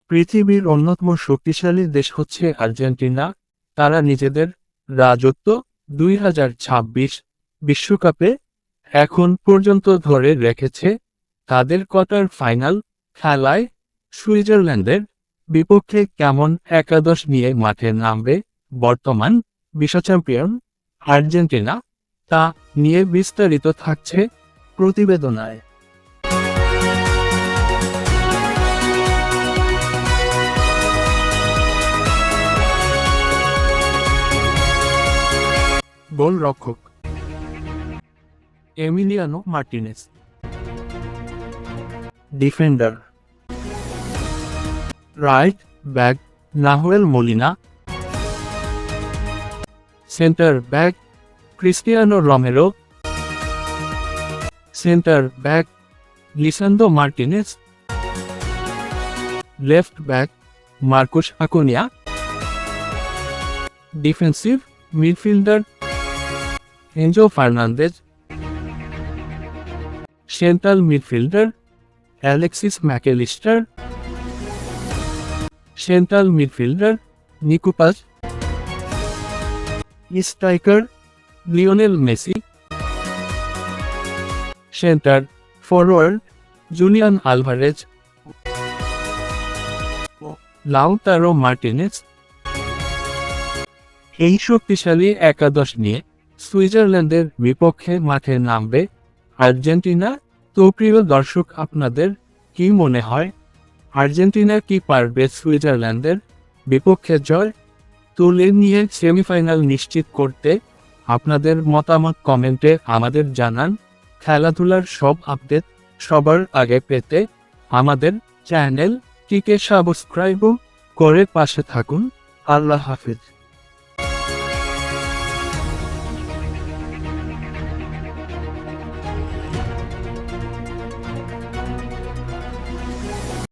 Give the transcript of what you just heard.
পৃথিবীর অন্যতম শক্তিশালী দেশ হচ্ছে আর্জেন্টিনা। তারা নিজেদের রাজত্ব 2026 বিশ্বকাপে এখন পর্যন্ত ধরে রেখেছে। তাদের কোয়ার্টার ফাইনাল খেলায় সুইজারল্যান্ডের বিপক্ষে কেমন একাদশ নিয়ে মাঠে নামবে বর্তমান বিশ্বচ্যাম্পিয়ন আর্জেন্টিনা, তা নিয়ে বিস্তারিত থাকছে প্রতিবেদনায়। গোলরক্ষক Emiliano Martinez. Defender right back Nahuel Molina. Centre back Cristiano Romero. Centre back Lisandro Martinez. Left back Marcos Acuna. Defensive midfielder Enzo Fernandez. Central midfielder Alexis Mac Allister. Central midfielder Nico Paz. Striker Lionel Messi. Centre forward Julian Alvarez. Lautaro Martinez. এই শক্তিশালী একাদশ নিয়ে সুইজারল্যান্ডের বিপক্ষে মাঠে নামবে Argentina. তো প্রিয় দর্শক, আপনাদের কি মনে হয়, আর্জেন্টিনা কি পারবে সুইজারল্যান্ডের বিপক্ষে জয় তুলে নিয়ে সেমিফাইনাল নিশ্চিত করতে? আপনাদের মতামত কমেন্টে আমাদের জানান। খেলাধুলার সব আপডেট সবার আগে পেতে আমাদের চ্যানেলটিকে সাবস্ক্রাইব করে পাশে থাকুন। আল্লাহ হাফেজ।